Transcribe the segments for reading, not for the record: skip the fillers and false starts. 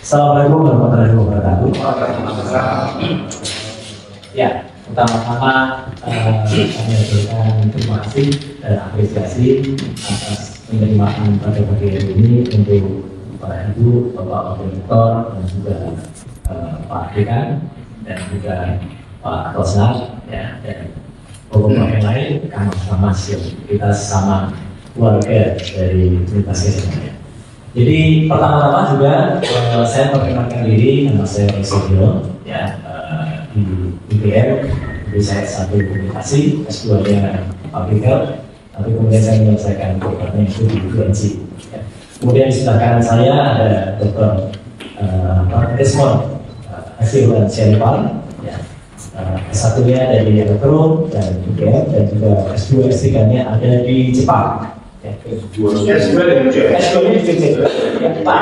Assalamualaikum warahmatullahi wabarakatuh. Ya, pertama-tama kami berikan terima kasih dan apresiasi atas penerimaan pada pagi hari ini untuk Pak Ibu, Bapak Koordinator, dan juga Pak Dekan dan juga Pak Rosnar, ya, dan beberapa yang lain, sama kita sama keluarga dari Universitas Indonesia. Jadi pertama-tama juga saya memperkenalkan diri, nama saya Roy, ya, di IPM. Jadi saya S1 komunikasi, S2-nya public health, tapi kemudian saya menyelesaikan programnya itu di UNC. Ya. Kemudian di sebelah kanan saya ada Dr. Desmond Asirwan Syarifan, ya. S1-nya dari Elektro dan IPM, dan juga S2 S3-nya ada di Jepang. S2 dari Jepang,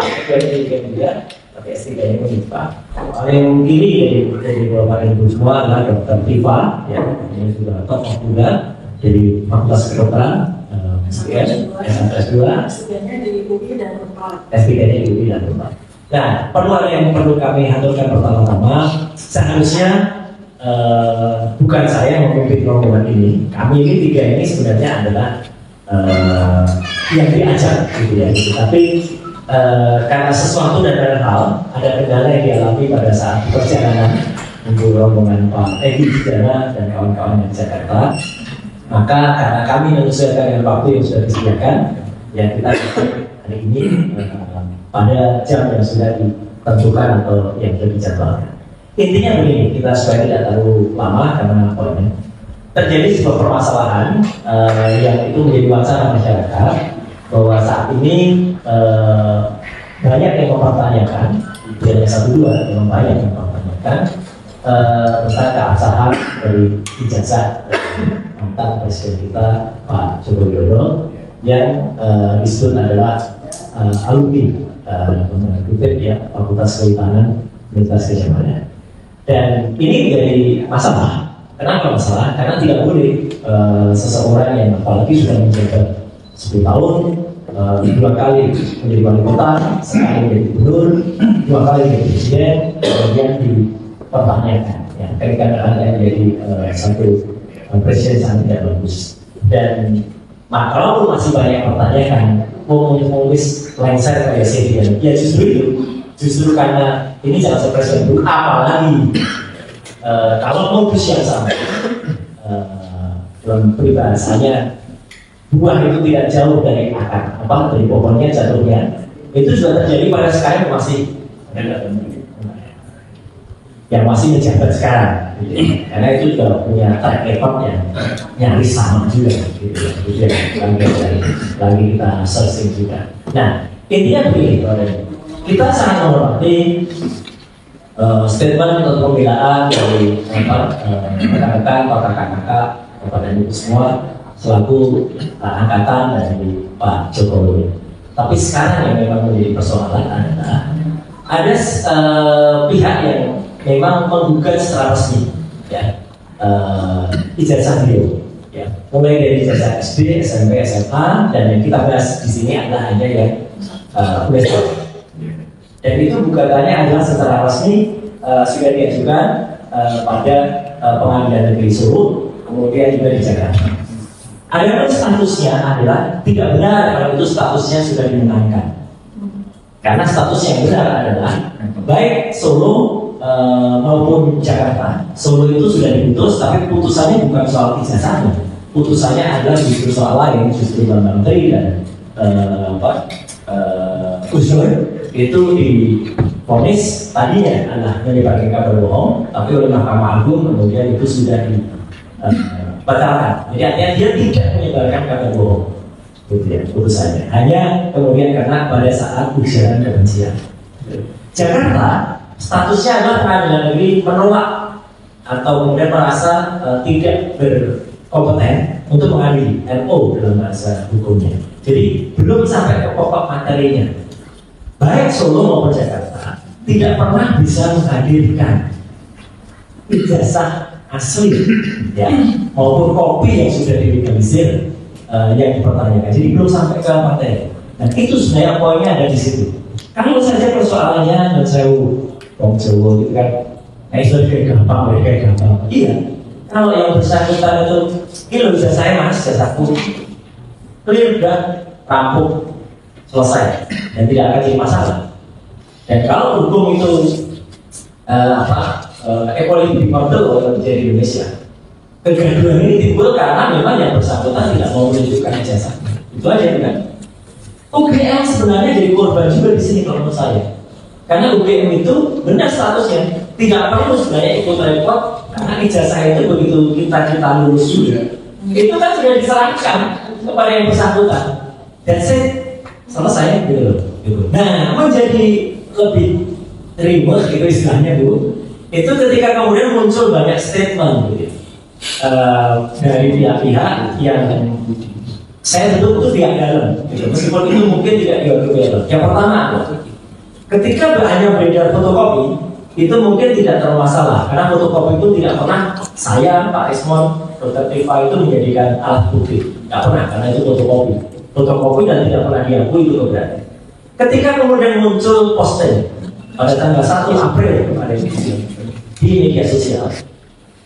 tapi S3-nya di Jepang. Paling kiri dari Bapak Ibu semua adalah Dr. Tifa, ya, ini sudah top of muda dari Fakultas Kedokteran, S2, S3-nya di UI dan Unpad. S3-nya di UI dan Unpad. Nah, yang perlu kami haturkan pertama-tama, seharusnya bukan saya yang memimpin rombongan ini. Kami ini tiga ini sebenarnya adalah yang diajak, gitu ya. Tapi karena sesuatu dan hal, ada kendala yang dialami pada saat perjalanan untuk rombongan Pak Edi Sujana dan kawan-kawan di Jakarta, maka karena kami menyesuaikan dengan waktu yang sudah disediakan, ya kita hari ini pada jam yang sudah ditentukan atau yang sudah dijadwalkan. Intinya begini, kita supaya tidak terlalu lama karena terjadi sebuah permasalahan yang itu menjadi wacana masyarakat bahwa saat ini banyak yang mempertanyakan, tidak satu dua yang banyak yang mempertanyakan tentang keabsahan dari ijazah mantan presiden kita Pak Joko Widodo yang disebut adalah alumni ya Fakultas Kehutanan Universitas Indonesia. Dan ini menjadi masalah. Kenapa masalah? Karena tidak boleh seseorang yang apalagi sudah menjabat 10 tahun, 2 kali menjadi wali kota, sekali menjadi gubernur, 2 kali menjadi presiden, kemudian dipertanyakan. Ya, kadang-kadang ada yang menjadi satu presiden sangat tidak bagus. Dan kalau masih banyak pertanyaan, mau menulis lengser kayak saya, ya justru itu. Justru karena ini jangan presiden itu, apalagi kalau modus yang sama dalam peribahasanya buah itu tidak jauh dari akar, dari pohonnya jatuhnya, itu sudah terjadi pada sekarang yang masih menjabat sekarang, gitu. Karena itu juga punya track record yang nyaris sama juga, gitu. Lagi kita searching juga. Nah, intinya begini, kita sangat menghormati statement atau pembelaan dari rekan-rekan atau kakak-kakak kepada ibu semua selaku angkatan dari Pak Jokowi. Tapi sekarang yang memang menjadi persoalan adalah ada pihak yang memang menggugat secara resmi, ya, ijazah beliau, ya, mulai dari ijazah SD, SMP, SMA, dan yang kita bahas di sini adalah hanya yang USD. Dan itu gugatannya adalah secara resmi sudah diajukan pada Pengadilan Negeri Solo, kemudian juga di Jakarta. Adapun statusnya adalah tidak benar kalau itu statusnya sudah dimenangkan. Karena status yang benar adalah baik Solo maupun Jakarta. Solo itu sudah diputus, tapi putusannya bukan soal ijazahnya. Putusannya adalah justru soal lain, justru Bambang Menteri dan Gusdur itu divonis tadinya adalah menyebarkan kabar bohong, tapi oleh Mahkamah Agung kemudian itu sudah dibatalkan. Jadi artinya dia tidak menyebarkan kabar bohong, gitu ya, putusannya. Hanya kemudian karena pada saat ujaran kebencian. Jakarta statusnya adalah Pengadilan Negeri menolak atau kemudian merasa tidak berkompeten untuk mengadili, NO dalam bahasa hukumnya. Jadi belum sampai ke pokok materinya. Baik Solo maupun Jakarta tidak pernah bisa menghadirkan ijazah asli, ya, maupun kopi yang sudah dilegalisir yang dipertanyakan. Jadi belum sampai ke materi. Dan itu sebenarnya poinnya ada di situ. Kalau saja persoalannya dan saya Wong Jawa gitu kan, kayak gampang. Iya. Kalau yang bersangkutan itu, ini loh bisa saya mas, jasaku clear udah rampung selesai dan tidak akan jadi masalah. Dan kalau hukum itu equality model yang terjadi di Indonesia, kegaduhan ini timbul karena memang yang bersangkutan tidak mau menunjukkan ijazah. Itu aja kan. UGM sebenarnya jadi korban juga di sini kalau menurut saya. Karena UGM itu benar statusnya tidak perlu sebenarnya ikut repot karena ijazah itu begitu kita lulus juga. Itu kan sudah diserahkan kepada yang bersangkutan. Dan selesai gitu. Nah, menjadi lebih terima itu istilahnya Bu. Itu ketika kemudian muncul banyak statement gitu. Dari pihak-pihak yang saya sebut itu pihak dalam gitu. Meskipun itu mungkin tidak diatur. Yang pertama, ketika hanya beredar fotokopi itu mungkin tidak terlalu masalah karena fotokopi itu tidak pernah saya, Pak Ismon, Dr. Tifa itu menjadikan alat bukti, tidak pernah karena itu fotokopi dan tidak pernah diakui itu berarti. Ketika kemudian muncul posting pada tanggal 1 April ada di media sosial,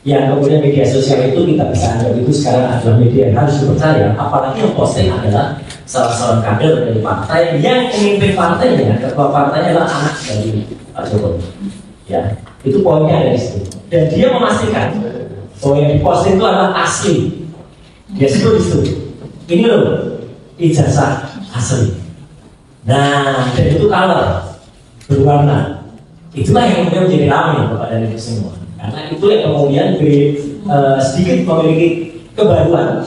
yang kemudian media sosial itu kita bisa anggap itu sekarang adalah media yang harus dipercaya, apalagi yang posting adalah salah seorang kader dari partai yang pemimpin partainya, ketua partainya adalah anak dari Pak Jokowi. Ya, itu poinnya ada di situ. Dan dia memastikan bahwa yang diposting itu adalah asli. Dia sebut di situ. Ini loh ijazah asli. Nah, dan itu color berwarna. Itulah yang kemudian menjadi ramai kepada itu semua. Karena itu yang kemudian sedikit memiliki kebaruan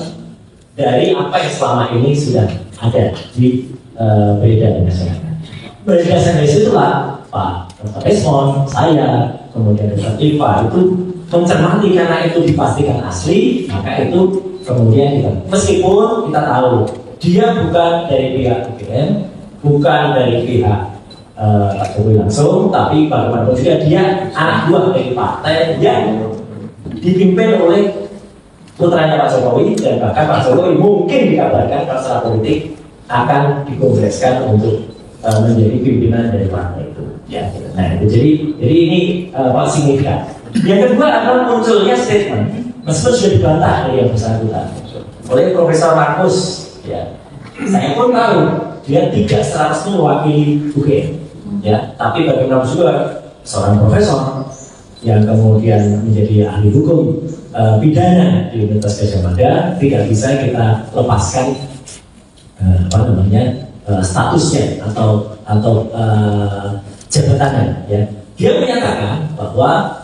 dari apa yang selama ini sudah ada di beredar di masyarakat. Berdasarkan dari situlah Pak Dr. Esmond, saya, kemudian Dr. Tifa itu mencermati karena itu dipastikan asli, maka itu kemudian kita, meskipun kita tahu dia bukan dari pihak UGM, bukan dari pihak Pak Jokowi langsung, tapi bagaimanapun juga dia anak buah dari partai yang dipimpin oleh putranya Pak Jokowi dan bahkan Pak Jokowi mungkin dikabarkan kalau secara politik akan dikongreskan untuk menjadi pimpinan dari partai itu. Ya, nah itu jadi ini signifikan. Yang kedua adalah munculnya statement, meskipun sudah dibantah dari yang bersangkutan oleh Profesor Markus. Ya, saya pun tahu dia tidak 100% mewakili UGM. Ya, tapi bagaimana juga seorang profesor yang kemudian menjadi ahli hukum pidana di Universitas Gadjah Mada tidak bisa kita lepaskan statusnya atau jabatannya. Ya, dia menyatakan bahwa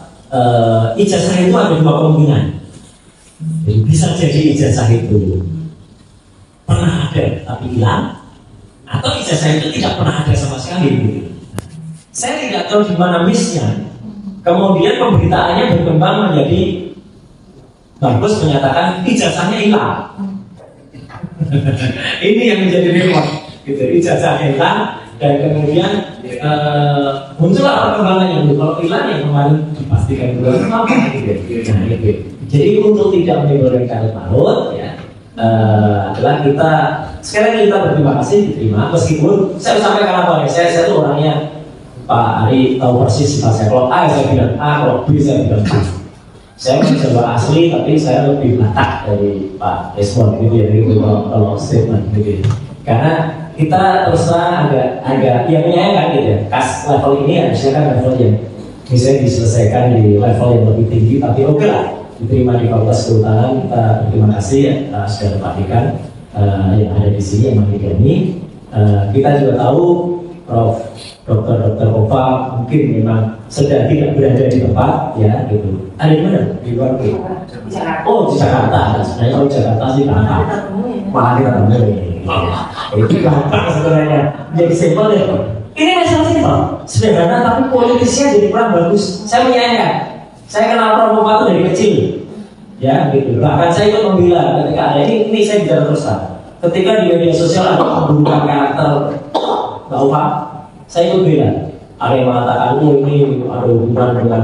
ijazah itu ada dua kemungkinan. Jadi bisa jadi ijazah itu pernah ada tapi hilang, atau ijazah itu tidak pernah ada sama sekali. Gitu. Saya tidak tahu di mana missnya. Kemudian pemberitaannya berkembang menjadi bagus menyatakan ijazahnya hilang. Ini yang menjadi repot. Gitu. Ijazahnya hilang dan kemudian muncullah perkembangannya. Kalau hilang yang kemarin dipastikan juga apa gitu. Nah, gitu. Jadi untuk tidak menimbulkan carut marut, ya adalah kita sekali kita berterima kasih diterima meskipun saya sampaikan apa ya saya tuh orangnya Pak Ari tahu persis sifat saya. Kalau A saya bilang A, kalau B saya bilang B. Saya mencoba asli, tapi saya lebih batak dari Pak Esmond gitu ya, gitu kalau statement gitu. Karena kita terus terang agak yang menyayangkan gitu ya. Kas level ini harusnya kan level yang bisa diselesaikan di level yang lebih tinggi, tapi oke lah diterima di Fakultas Kehutanan. Kita berterima kasih ya, sudah perhatikan yang ada di sini yang mendigani. Kita juga tahu Prof. Dokter Ova mungkin memang sedang tidak berada di tempat ya gitu. Ada di mana? Di luar negeri. Oh di Jakarta. Sebenarnya kalau Jakarta sih gampang. Malah kita temui ini. Itu gampang sebenarnya. Jadi simpel ya. Ini masalah simpel, sederhana tapi politisnya jadi kurang bagus. Saya menyayangkan. Saya kenal Prof Ova itu dari kecil. Ya gitu. Bahkan saya ikut membela ketika ada ini saya bicara terus lah. Ketika di media sosial ada pembunuhan karakter Mbak Ova, saya ikut bilang, ada yang mengatakan ini ada hubungan dengan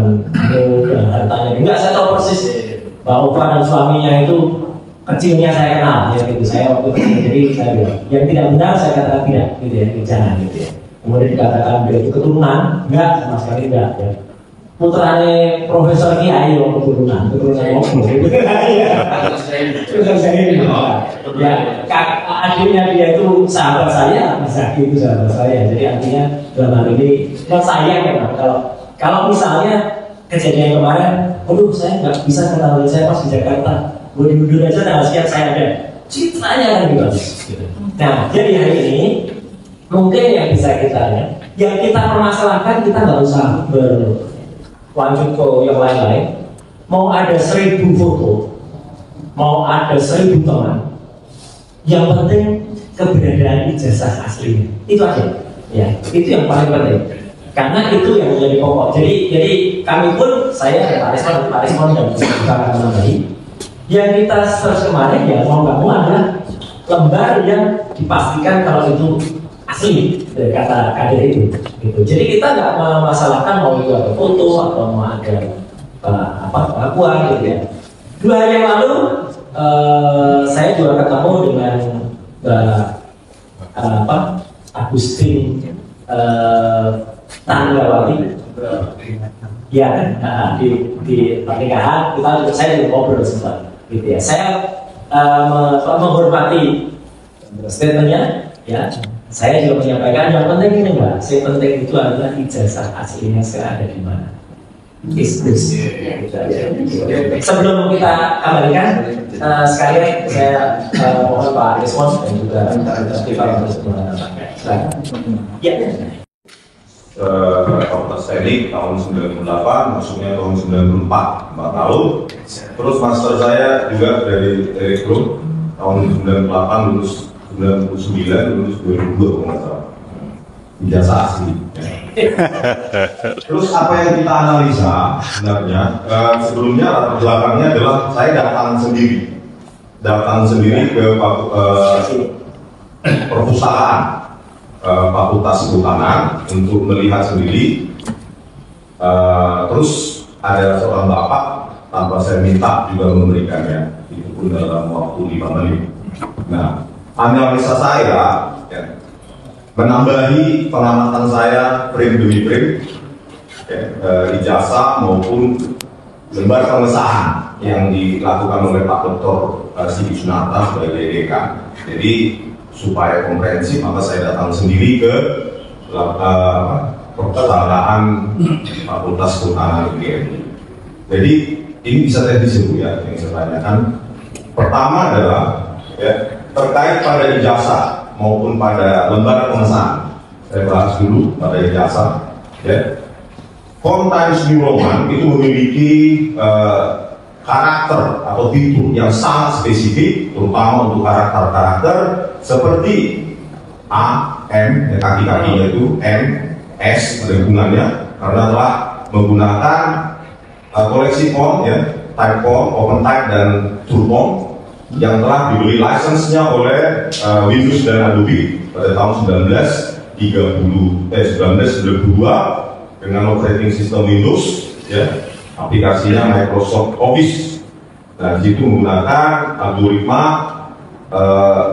dan hartanya. Enggak, saya tahu persis Mbak Ova dan suaminya itu kecilnya saya kenal, ya gitu. Saya waktu kecil, jadi saya bilang yang tidak benar saya katakan tidak, gitu ya, jangan gitu ya. kemudian dikatakan dia itu keturunan, enggak, sama sekali enggak ya. Putrane Profesor Kiai yang keturunan Om. Putra saya ini. Ya, adiknya dia itu sahabat saya, Mas Zaki itu sahabat saya. Jadi artinya dalam hal ini sayang ya, kalau misalnya kejadian kemarin, aduh saya nggak bisa ketahui saya pas di Jakarta, boleh mundur aja tanggal sekian saya ada. Citranya kan gitu. Nah, jadi hari ini mungkin yang bisa kita ya, yang kita permasalahkan kita nggak usah lanjut ke yang lain-lain. Mau ada 1000 foto, mau ada 1000 teman, yang penting keberadaan ijazah aslinya itu aja ya, itu yang paling penting karena itu yang menjadi pokok. Jadi kami pun, saya Pak Rismon dan juga menambahi yang kita search kemarin ya, mau nggak mau adalah lembar yang dipastikan kalau itu asli dari kata kader itu gitu. Jadi kita nggak memasalahkan mau itu ada foto atau mau ada pengakuan gitu ya. 2 hari yang lalu saya juga ketemu dengan Agustin Tanggawati ya kan, di pernikahan saya juga ngobrol sempat gitu ya. Saya menghormati statementnya ya. Saya juga menyampaikan yang penting ini Mbak, yang penting itu adalah ijazah aslinya sekarang ada di mana. Sebelum kita kembalikan, sekalian saya mohon Pak Rismon dan juga Stefan untuk menambahkan. Ya. Fakultas Teknik tahun 98, masuknya tahun 94, 4 tahun. Terus master saya juga dari Elektro tahun 98, lulus 99, lulus 2002 kalau nggak salah. Ijazah asli. Terus apa yang kita analisa sebenarnya, sebelumnya latar belakangnya adalah saya datang sendiri ke perpustakaan Fakultas Kehutanan untuk melihat sendiri. Terus ada seorang bapak tanpa saya minta juga memberikannya, itu pun dalam waktu 5 menit. Nah, analisa saya ya, menambahi pengamatan saya frame demi frame ya, ijazah maupun lembar pengesahan yang dilakukan oleh Pak Dr. Sigit Sunarta sebagai dekan. Jadi supaya komprehensif maka saya datang sendiri ke perpustakaan Fakultas Kehutanan UGM. Jadi ini bisa teknis ya yang saya tanyakan. Pertama adalah ya, terkait pada ijazah maupun pada lembar pengesahan. Saya bahas dulu pada ijazah. Ya. Font Times New Roman itu memiliki karakter atau fitur yang sangat spesifik, terutama untuk karakter-karakter seperti A, M, kaki-kakinya itu M, S ada hubungannya karena telah menggunakan koleksi font ya, type font, open type dan true font yang telah dibeli license-nya oleh Windows dan Adobe pada tahun 1992 dengan operating system Windows ya, aplikasinya Microsoft Office. Nah, di situ menggunakan algoritma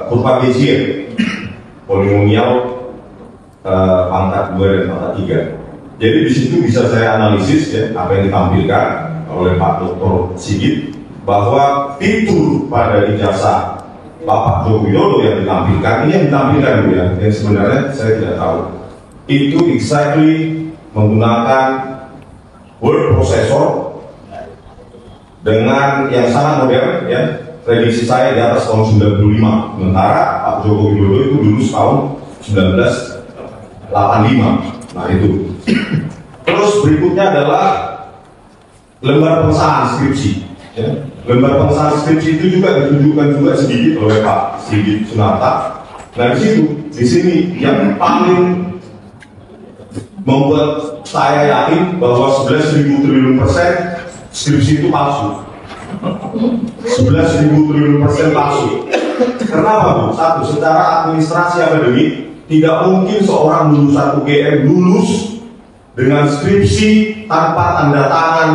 kurva Bézier polinomial pangkat 2 dan pangkat 3. Jadi di situ bisa saya analisis ya apa yang ditampilkan oleh Pak Dr. Sigit, bahwa fitur pada ijazah Bapak Joko Widodo yang ditampilkan, ini yang ditampilkan ya, yang sebenarnya saya tidak tahu. Itu exactly menggunakan word processor dengan yang sangat modern ya. Prediksi saya di atas tahun 95, sementara Pak Joko Widodo itu lulus tahun 1985. Nah itu. Terus berikutnya adalah lembar pengesahan skripsi. Ya. Lembar pengesahan skripsi itu juga ditunjukkan juga sedikit oleh Pak Sigit Sunarta. Nah di sini yang paling membuat saya yakin bahwa 11.000 triliun persen skripsi itu palsu. 11.000 triliun persen palsu. Kenapa Bu? Satu, secara administrasi akademik tidak mungkin seorang lulusan UGM lulus dengan skripsi tanpa tanda tangan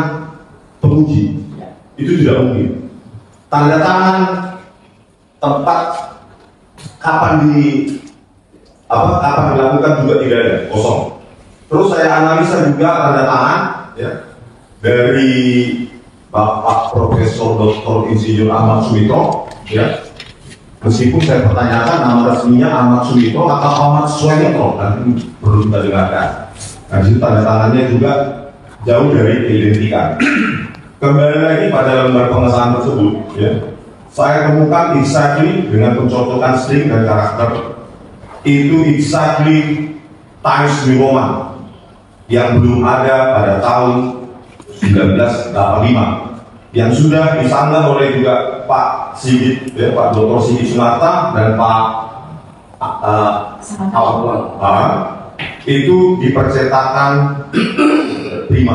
penguji. Itu tidak mungkin. Tanda tangan, tempat kapan apa dilakukan juga tidak ada, kosong. Terus saya analisa juga tanda tangan ya dari Bapak Profesor Dr. Insinyur Ahmad Sumitro ya. Meskipun saya pertanyakan nama resminya Ahmad Sumitro atau Ahmad Sumitro, kan perlu kita dengarkan. Nah, itu tanda tangannya juga jauh dari identikan. Kembali lagi pada lembar pengesahan tersebut, ya, saya temukan exactly dengan pencocokan string dan karakter itu exactly Times New Roman yang belum ada pada tahun 1985 yang sudah disanggah oleh juga Pak Sigit, ya, Pak Dr. Sigit Sunarta dan Pak itu dipercetakan prima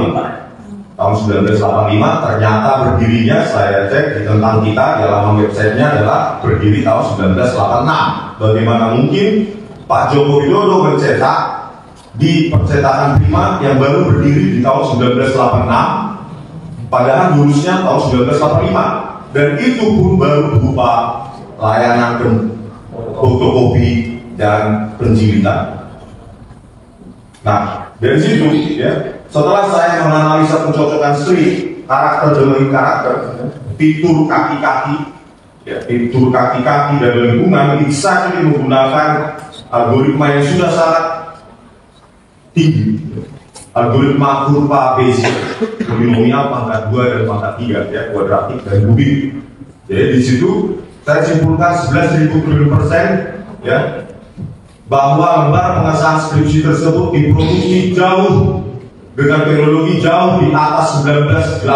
tahun 1985. Ternyata berdirinya saya cek di tentang kita di halaman websitenya adalah berdiri tahun 1986. Bagaimana mungkin Pak Joko Widodo mencetak di percetakan prima yang baru berdiri di tahun 1986? Padahal lulusnya tahun 1985 dan itu pun baru berupa layanan fotokopi dan penjilitan. Nah, dari situ ya, setelah saya menganalisa pencocokan string, karakter demi karakter, fitur kaki-kaki, ya, fitur kaki-kaki dan lingkungan bisa menggunakan algoritma yang sudah sangat tinggi. Algoritma kurva Bayesian, polinomial pangkat 2 dan pangkat 3, ya, kuadratik dan kubik. Jadi di situ saya simpulkan 11.000% ya, bahwa lembar pengesahan skripsi tersebut diproduksi jauh dengan teknologi jauh di atas 1985.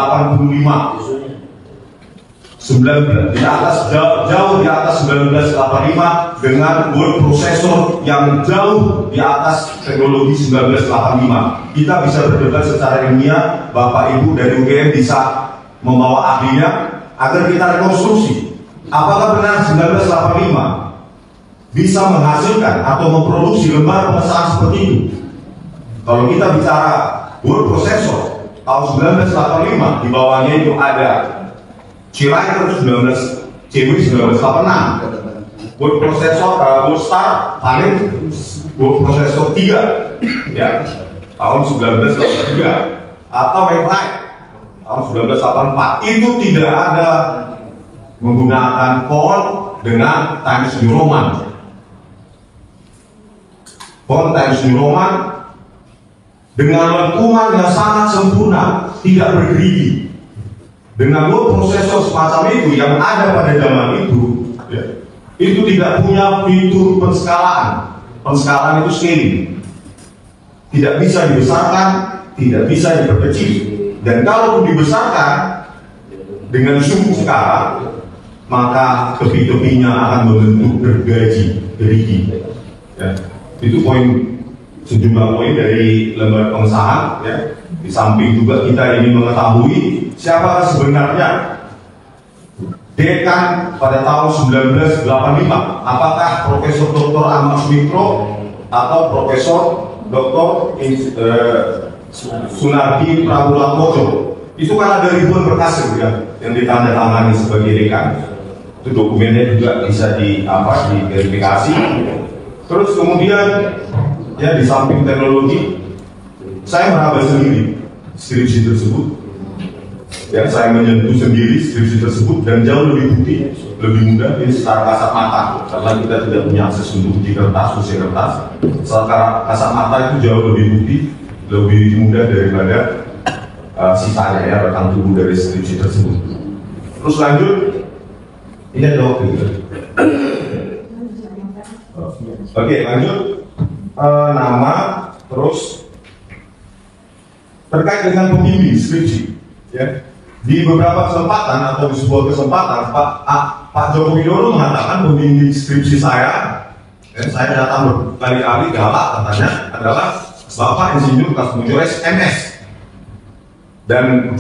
Di atas jauh di atas 1985 dengan word processor yang jauh di atas teknologi 1985. Kita bisa berdebat secara ilmiah, Bapak Ibu dari UGM bisa membawa ahlinya agar kita rekonstruksi apakah benar 1985 bisa menghasilkan atau memproduksi lembar pengesahan seperti itu. Kalau kita bicara word processor tahun 1985, di bawahnya itu ada Chirainer 1986, word processor word star paling word processor 3 ya tahun 1983, atau Maglite tahun 1984. Itu tidak ada menggunakan font dengan Times New Roman. Font Times New Roman dengan lengkungan yang sangat sempurna, tidak bergerigi. Dengan word processor semacam itu yang ada pada zaman itu, ya, itu tidak punya fitur penskalaan. Penskalaan itu scaling, tidak bisa dibesarkan, tidak bisa diperkecil. Dan kalau dibesarkan dengan zoom sekarang, maka tepi-tepinya akan membentuk gerigi. Ya. Itu sejumlah poin dari lembar pengesahan. Ya. Di samping juga kita ingin mengetahui siapa sebenarnya dekan pada tahun 1985. Apakah Profesor Dr. Ahmad Sumitro atau Profesor Dr. Sunardi Prabulatmojo? Itu kan ada ribuan berkas ya, yang ditandatangani sebagai dekan. Itu dokumennya juga bisa diverifikasi. Terus kemudian ya, di samping teknologi, saya meraba sendiri skripsi tersebut. Ya, saya menyentuh sendiri skripsi tersebut dan jauh lebih putih, lebih mudah ini secara kasat mata, karena kita tidak punya akses untuk uji kertas, secara kasat mata itu jauh lebih putih, lebih mudah daripada sisanya ya, rekan tubuh dari skripsi tersebut. Terus lanjut, ini ada waktu gitu. Oke, lanjut. Nama, terus terkait dengan pembimbing skripsi, ya. Di beberapa kesempatan atau di sebuah kesempatan Pak Joko Widodo mengatakan pembimbing skripsi saya datang berkali-kali galak katanya adalah Bapak Insinyur Kasmunjo MS, dan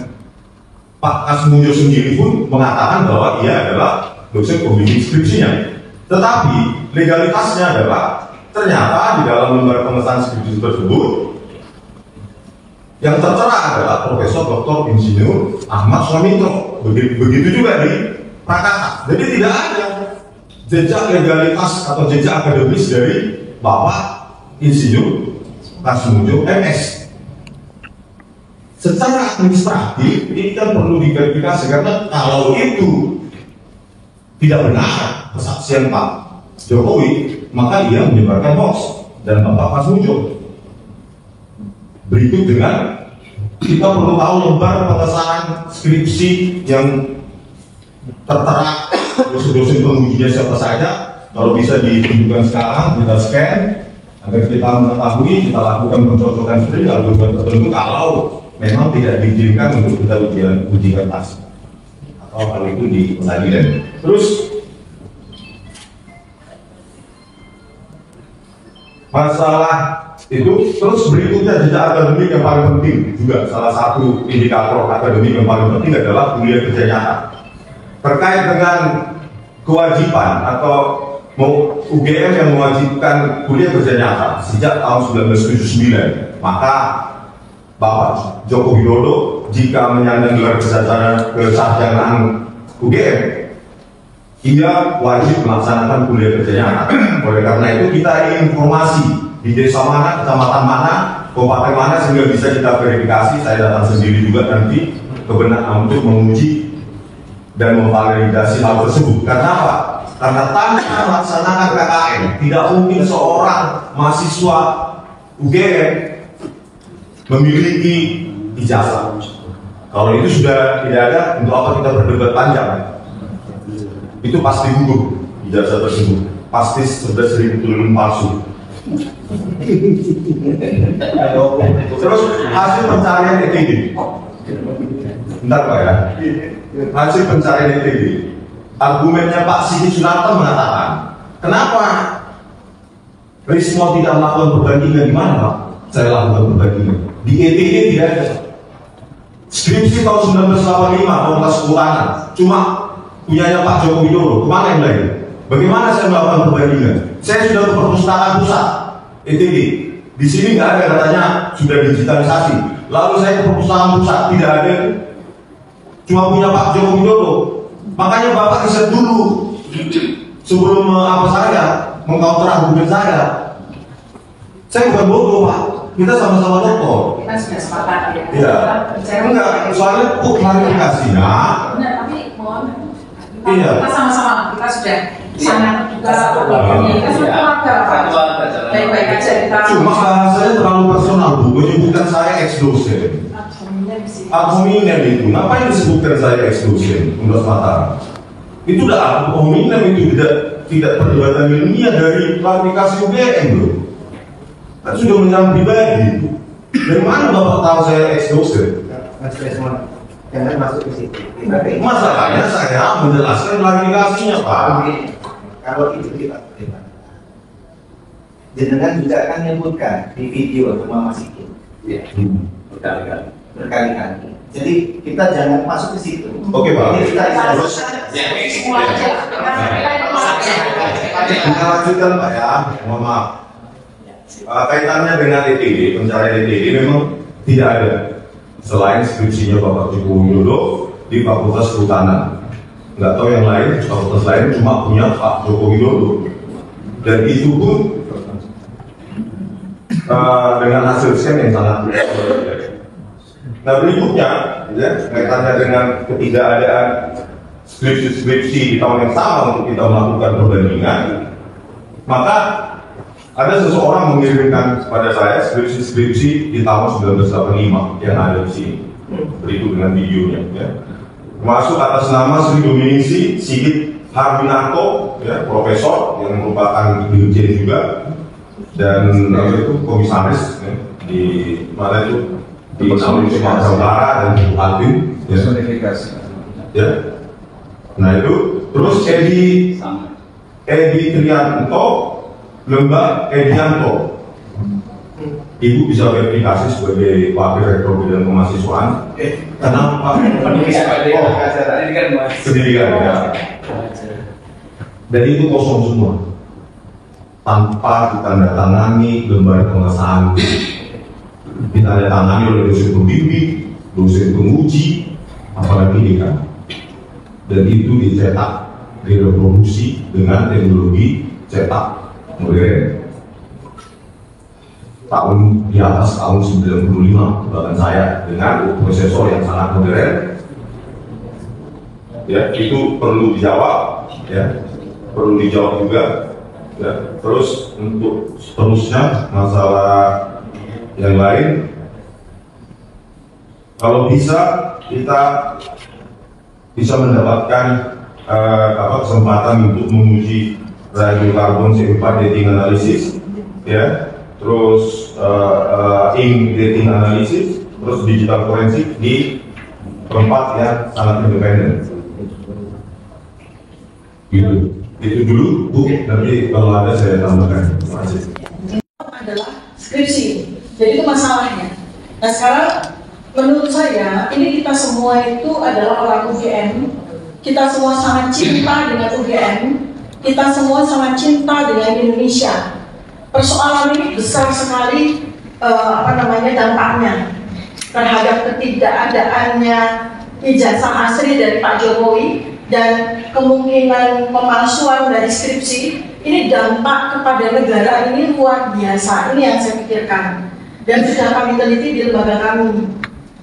Pak Kasmunjo sendiri pun mengatakan bahwa ia adalah dosen pembimbing skripsinya. Tetapi legalitasnya adalah ternyata di dalam lembar pengesahan skripsi tersebut yang tertera adalah Profesor Dr. Insinyur Ahmad Sumitro. Begitu juga di Prakasa. Jadi tidak ada jejak legalitas atau jejak akademis dari Bapak Insinyur Kasmujo MS. Secara administratif ini kan perlu diverifikasi, karena kalau itu tidak benar kesaksian Pak Jokowi, maka ia menyebarkan hoax dan Bapak Kasmujo. Berikut dengan kita perlu tahu lembar pengesahan skripsi yang tertera dosen-dosen pengujinya siapa saja. Kalau bisa ditunjukkan sekarang, kita scan agar kita mengetahui, kita lakukan pencocokan sendiri algoritma tertentu kalau memang tidak diizinkan untuk kita uji kertas atau kalau itu di pengadilan. Terus masalah itu, terus berikutnya jejak akademik yang paling penting juga, salah satu indikator akademik yang paling penting adalah kuliah kerja nyata. Terkait dengan kewajiban atau UGM yang mewajibkan kuliah kerja nyata sejak tahun 1979, maka Bapak Joko Widodo jika menyandang gelar kesarjanaan UGM, ia wajib melaksanakan kuliah kerja nyata. Oleh karena itu kita ingin informasi di desa mana, kecamatan mana, kabupaten mana, sehingga bisa kita verifikasi. Saya datang sendiri juga nanti kebenaran untuk menguji dan memvalidasi hal tersebut. Karena apa? Karena tanpa melaksanakan KKN tidak mungkin seorang mahasiswa UGM memiliki ijazah. Kalau itu sudah tidak ada, untuk apa kita berdebat panjang? Itu pasti gugur ijazah tersebut, pasti 11.000 triliun palsu. Terus hasil pencarian ETD, bentar Pak ya, hasil pencarian ETD, argumennya Pak Sigi Sunarto mengatakan, kenapa Rismo tidak melakukan perbandingan? Di mana Pak? Saya lakukan perbandingan di ETD, tidak ada. Skripsi tahun 1985 Fakultas Kehutanan cuma punyanya Pak Joko Widodo, kemana yang lain? Bagaimana saya melakukan perbandingan? Saya sudah ke perpustakaan pusat ETD, di sini nggak ada katanya sudah digitalisasi. Lalu saya ke perpustakaan pusat, tidak ada, cuma punya Pak Joko Widodo. Makanya Bapak riset dulu sebelum saya mengcounter argumen saya. Saya bukan bodoh Pak, kita sama-sama dokter. Kita sudah sepakat ya. Iya. Enggak, soalnya klarifikasinya. Benar, tapi mohon. Iya. Kita sama-sama, kita sudah sangat juga kita keluarga. Baik-baik aja kita. Cuma bahasanya terlalu personal Bu, menyebutkan saya ex-dosen. Ad hominem itu, ngapain disebutkan saya ex-dosen Universitas Mataram? Itu udah ad hominem, itu tidak perdebatan ilmiah dari klarifikasi UGM bro. Kan sudah menyerang pribadi. Dari mana Bapak tahu saya ex-dosen? Mas Desmond, jangan masuk ke situ. Masalahnya saya menjelaskan klarifikasinya Pak. Kalau itu kita terima. Jenengan juga akan menyebutkan di video sama Mas Sigi. Ya, berkali-kali. Jadi kita jangan masuk ke situ. Oke Pak. Ini kita harus kita lanjutkan Pak ya. Mohon maaf. Kaitannya dengan ETD, pencarian ETD memang tidak ada selain skripsinya Bapak Joko Widodo di Fakultas Kehutanan. Nggak tahu yang lain, fakultas lain cuma punya Pak Joko Widodo. Dan itu pun dengan hasil scan yang sangat berbeda. Nah berikutnya, ya, kaitannya dengan ketidakadaan skripsi-skripsi di tahun yang sama untuk kita melakukan perbandingan, maka ada seseorang mengirimkan kepada saya skripsi di tahun 1985 yang ada di sini. Berikut dengan videonya. Ya. Masuk atas nama Sri Dominisi Sigit Harbinarto, ya, profesor yang merupakan dirjen juga, dan itu komisaris ya, di mana itu di Sumatera Utara dan di Alvin. Ya. Ya. Nah itu terus Edi Trianto, Lembak Edianto. Ibu bisa verifikasi sebagai Wakil Rektor Bidang Kemahasiswaan. Kenapa? Pendidikan ya. Dan itu kosong semua, tanpa ditandatangani lembar pengesahan. Ditandatangani oleh dosen pembimbing, dosen penguji, apalagi ini kan. Dan itu dicetak, direproduksi dengan teknologi cetak modern. di atas tahun 95 bahkan saya dengan prosesor yang sangat modern, ya itu perlu dijawab, ya perlu dijawab juga, ya. Terus untuk seterusnya masalah yang lain, kalau bisa kita bisa mendapatkan kesempatan untuk menguji radiokarbon CO2 dating analysis, ya, terus ink dating analysis, terus digital forensik di tempat yang sangat independen. Gitu. Itu dulu, Bu. Nanti kalau ada saya tambahkan. Terima kasih. Adalah skripsi. Jadi itu masalahnya. Nah sekarang menurut saya ini kita semua itu adalah orang UGM. Kita semua sangat cinta dengan UGM. Kita semua sangat cinta dengan Indonesia. Persoalan ini besar sekali dampaknya terhadap ketidakadaannya ijazah asli dari Pak Jokowi dan kemungkinan pemalsuan dari skripsi. Ini dampak kepada negara ini luar biasa. Ini yang saya pikirkan dan sudah kami teliti di lembaga kami.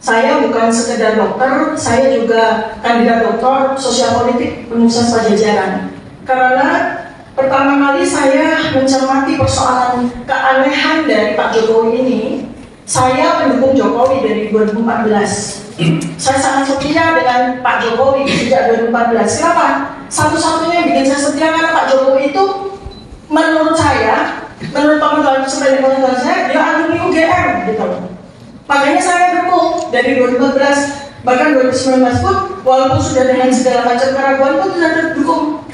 Saya bukan sekedar dokter, saya juga kandidat doktor sosial politik Universitas Pajajaran. Karena pertama kali saya mencermati persoalan keanehan dari Pak Jokowi ini, saya pendukung Jokowi dari 2014. Saya sangat setia dengan Pak Jokowi sejak 2014. Kenapa? Satu-satunya yang bikin saya setia karena Pak Jokowi itu menurut saya, menurut teman-teman teman saya, dia alumni UGM gitu. Makanya saya dukung dari 2014, bahkan 2019 pun, walaupun sudah dengan segala macam keraguan pun sudah terdukung.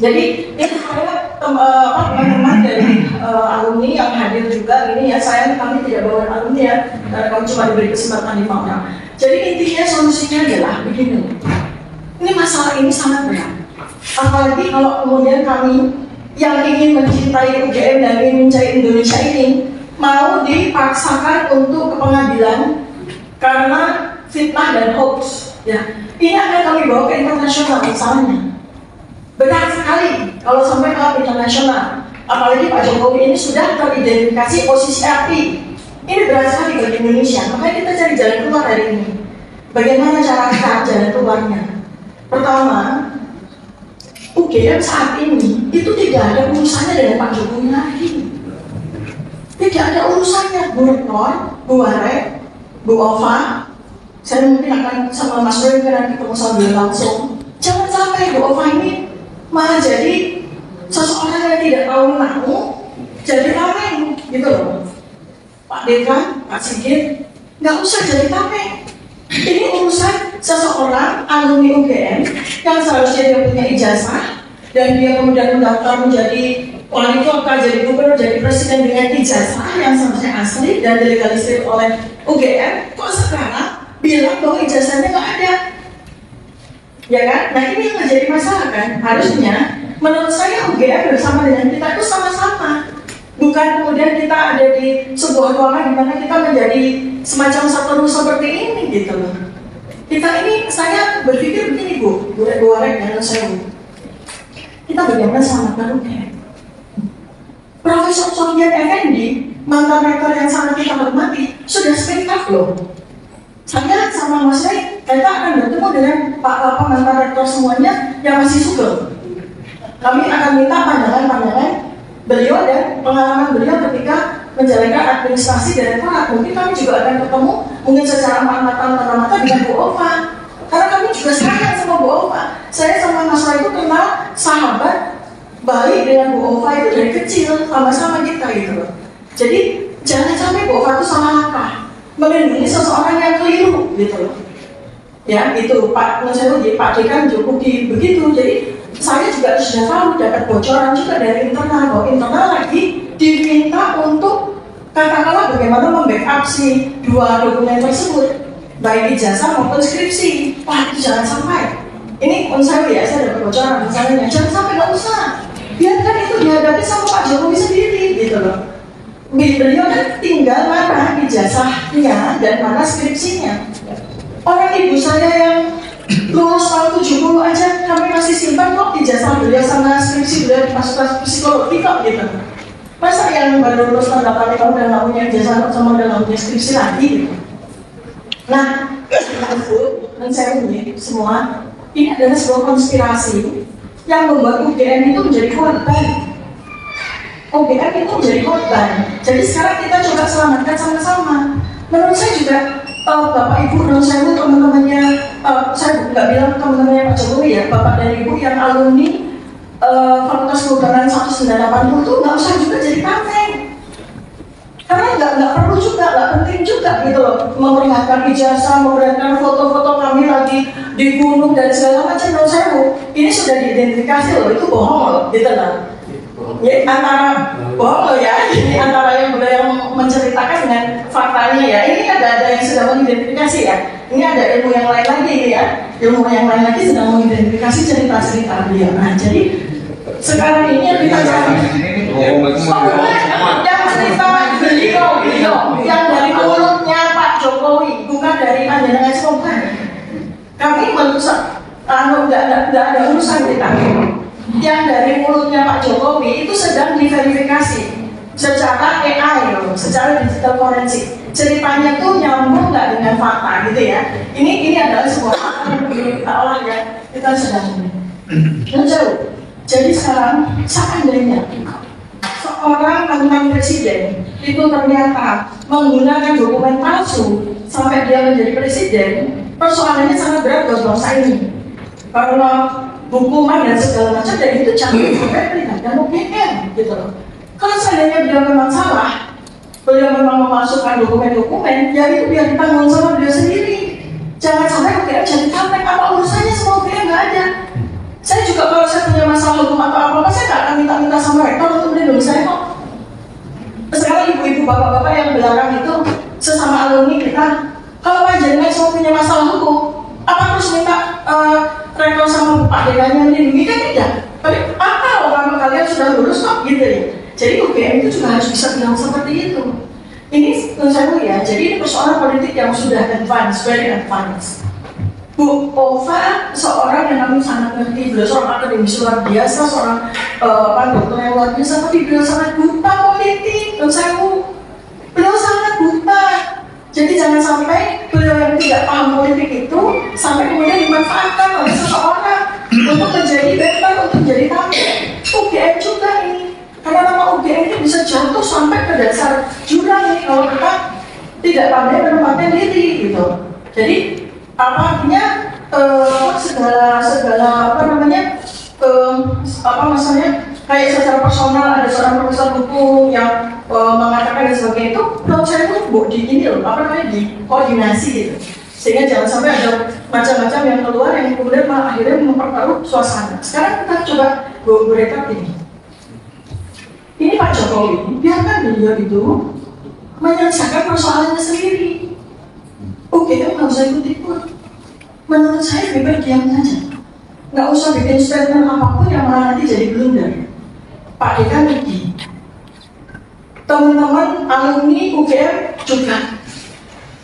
Jadi ini saya teman-teman dari alumni yang hadir juga ini ya, sayang kami tidak bawa alumni ya, karena kami cuma diberi kesempatan 5 orang. Jadi intinya solusinya adalah begini, ini masalah ini sangat berat. Apalagi kalau kemudian kami yang ingin mencintai UGM dan ingin mencari Indonesia ini mau dipaksakan untuk ke pengadilan karena fitnah dan hoax. Ya, ini akan kami bawa ke internasional misalnya. Benar sekali kalau sampai ke internasional. Apalagi Pak Jokowi ini sudah teridentifikasi posisi api. Ini berat sekali bagi Indonesia. Makanya kita cari jalan keluar dari ini. Bagaimana cara kita jalan keluarnya? Pertama, UGM saat ini itu tidak ada urusannya dengan Pak Jokowi lagi. Tidak ada urusannya. Bu Rektor, Bu Warek, Bu Ova. Saya mungkin akan sama Mas Roy ketemu sama beliau langsung. Jangan sampai Bu Ova ini malah jadi seseorang yang tidak tahu menahu, jadi tameng gitu loh. Pak Dekan, Pak Sigit, nggak usah jadi tameng. Ini urusan seseorang alumni UGM yang seharusnya dia punya ijazah dan dia kemudian mendaftar menjadi wali kota, jadi gubernur, jadi presiden dengan ijazah yang seharusnya asli dan dilegalisir oleh UGM. Kok sekarang bilang bahwa ijazahnya nggak ada? Ya kan? Nah ini yang menjadi masalah kan? Harusnya menurut saya UGM bersama dengan kita itu sama-sama. Bukan kemudian kita ada di sebuah ruangan di mana kita menjadi semacam satu seperti ini gitu loh. Kita ini, saya berpikir begini Bu Warek dan saya Bu. Kita bagaimana selamatkan UGM? Profesor Sofian Effendi, mantan rektor yang sangat kita hormati, sudah speak loh. Saya sama Mas Ray, kita akan bertemu dengan Pak mantan rektor semuanya yang masih sugeng. Kami akan minta pandangan-pandangan beliau dan pengalaman beliau ketika menjalankan administrasi dan rektorat. Mungkin kami juga akan ketemu, mungkin secara mata-mata dengan Bu Ova. Karena kami juga sayang sama Bu Ova. Saya sama Mas Ray itu kenal sahabat baik dengan Bu Ova itu dari kecil, sama-sama kita gitu loh. Jadi jangan sampai Bu Ova itu salah langkah melindungi seseorang yang keliru gitu loh. Ya itu Pak Dekan cukup begitu. Jadi saya juga sudah tahu dapat bocoran juga dari internal bahwa internal lagi diminta untuk katakanlah bagaimana membackup si 2 dokumen tersebut baik ijazah maupun skripsi. Wah itu jangan sampai. Ini saya dapat bocoran misalnya, jangan sampai, nggak usah. Biarkan itu dihadapi sama Pak Jokowi sendiri gitu loh. Beliau kan tinggal mana ijazahnya dan mana skripsinya. Orang ibu saya yang lulus tahun 70 aja kami masih simpan kok ijazah beliau sama skripsi beliau di fakultas psikologi kok gitu. Masa yang baru lulus tanda tahun dan nggak punya ijazah sama dan nggak punya skripsi lagi gitu. Nah, dan saya punya semua ini adalah sebuah konspirasi yang membuat UGM itu menjadi korban. UGM itu menjadi korban. Jadi sekarang kita coba selamatkan sama-sama. Menurut saya juga Bapak Ibu dan saya teman-temannya, saya nggak bilang teman-temannya Pak Jokowi ya, Bapak dan Ibu yang alumni Fakultas Kehutanan 1980 itu nggak usah juga jadi tameng. Karena nggak perlu juga, nggak penting juga gitu loh, memperlihatkan ijazah, memperlihatkan foto-foto kami lagi di gunung dan segala macam. Menurut saya ini sudah diidentifikasi loh, itu bohong loh, gitu lah. Ya, antara bohong loh ya, ini antara yang beliau menceritakan dengan faktanya ya. Ini ada yang sedang mengidentifikasi ya. Ini ada ilmu yang lain lagi ya. Ilmu yang lain lagi sedang mengidentifikasi cerita-cerita beliau. Nah, jadi sekarang ini yang kita cari yang cerita beliau yang dari mulutnya Pak Jokowi, bukan dari panjenengan semua. Kami menusak, nggak ada urusan kita. Yang dari mulutnya Pak Jokowi itu sedang diverifikasi secara AI loh, secara digital forensik. Ceritanya tuh nyambung nggak dengan fakta gitu ya. Ini adalah sebuah fakta yang perlu kita olah ya. Kita sedang menjauh. Jadi sekarang seandainya seorang mantan presiden itu ternyata menggunakan dokumen palsu sampai dia menjadi presiden, persoalannya sangat berat buat bangsa ini. Karena hukuman dan segala macam, dan itu jangan sampai melibatkan UGM gitu loh. Kalau seandainya beliau memang salah, beliau memang memasukkan dokumen-dokumen, ya itu biar ditanggung sama beliau sendiri. Jangan sampai UGM jadi tameng, apa urusannya sama UGM nggak ada. Saya juga kalau saya punya masalah hukum atau apa-apa, saya nggak akan minta-minta sama rektor untuk melindungi saya kok. Sekarang ibu-ibu, bapak-bapak yang belakang itu sesama alumni kita, kalau panjenengan semua punya masalah hukum, apa terus minta rektor sama Pak Dekanya melindungi? Kan tidak. Tapi apa orang kalian sudah lulus kok gitu ya. Jadi UGM itu juga harus bisa bilang seperti itu. Ini menurut saya ya, jadi ini persoalan politik yang sudah advance, very advance. Bu Ova seorang yang kami sangat ngerti, beliau seorang akademis luar biasa, seorang dokter yang luar biasa, tapi beliau sangat buta politik. Dan saya beliau sangat buta. Jadi jangan sampai beliau yang tidak paham politik itu sampai kemudian dimanfaatkan oleh seseorang untuk menjadi beban, untuk menjadi tameng. UGM juga ini, karena nama UGM ini bisa jatuh sampai ke dasar jurang nih kalau kita tidak pandai menempatkan diri gitu. Jadi apa artinya segala apa namanya maksudnya kayak secara personal ada seorang profesor hukum yang mengatakan dan sebagainya itu menurut saya itu di ini loh, apa namanya, di koordinasi gitu, sehingga jangan sampai ada macam-macam yang keluar yang kemudian malah akhirnya memperkeruh suasana. Sekarang kita coba berekap ini Pak Jokowi, biarkan beliau itu menyelesaikan persoalannya sendiri. Oke, nggak usah ikut-ikut. Menurut saya lebih baik diam saja. Nggak usah bikin statement apapun yang malah nanti jadi blunder. Pak Dekan rugi. Teman-teman alumni UGM juga.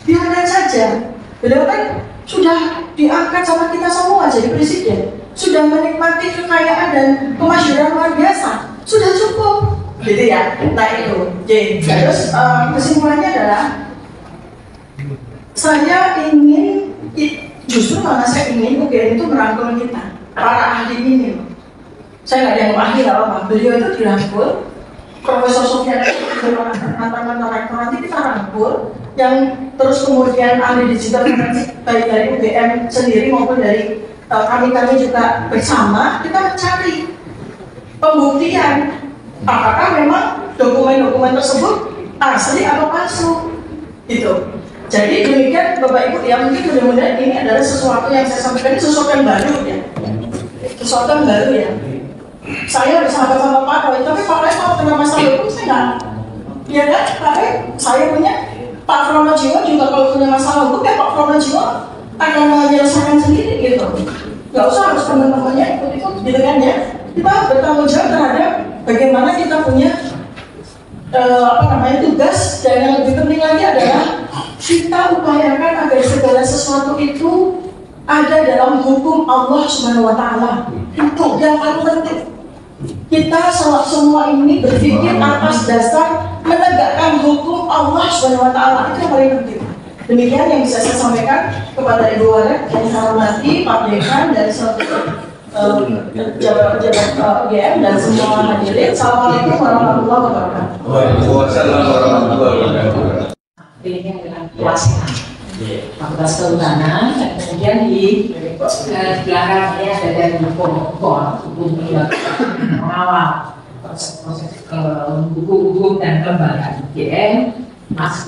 Biarkan saja. Beliau kan sudah diangkat sama kita semua jadi presiden. Sudah menikmati kekayaan dan kemasyhuran luar biasa. Sudah cukup. Gitu ya. Nah itu. Jadi, terus kesimpulannya adalah saya ingin, justru malah saya ingin UGM itu merangkul kita, para ahli ini. Saya nggak ada yang ahli apa, beliau itu dirangkul, Profesor Sofyan mantan rektor nanti kita rangkul, yang terus kemudian ahli digital forensik baik dari UGM sendiri maupun dari kami juga bersama, kita mencari pembuktian apakah memang dokumen-dokumen tersebut asli atau palsu, gitu. Jadi demikian Bapak Ibu ya, mungkin mudah-mudahan ini adalah sesuatu yang saya sampaikan, ini sesuatu yang baru ya, sesuatu yang baru ya. Saya bersahabat sama Pak Roy, tapi Pak Roy kalau kena masalah hukum saya nggak, ya kan? Pak Roy, saya punya Pak Pronojiwo juga kalau punya masalah hukum ya Pak Pronojiwo akan menyelesaikan sendiri gitu. Nggak usah harus teman-temannya ikut-ikut gitu kan ya. Kita bertanggung jawab terhadap bagaimana kita punya tugas, dan yang lebih penting lagi adalah kita upayakan agar segala sesuatu itu ada dalam hukum Allah Subhanahu wa Ta'ala. Itu yang paling penting. kita semua ini berpikir atas dasar menegakkan hukum Allah Subhanahu wa Ta'ala. Itu yang paling penting. Demikian yang bisa saya sampaikan kepada Ibu Walet yang saya hormati, Pak Dekan dan seluruh pejabat-pejabat UGM dan semua hadirin. Assalamualaikum warahmatullahi wabarakatuh. Waalaikumsalam warahmatullahi wabarakatuh. Ini adalah pelaksana Fakultas Kehutanan, dan kemudian di belakangnya ada dari hukum mengawal proses-proses hukum dan kelembagaan UGM, Mas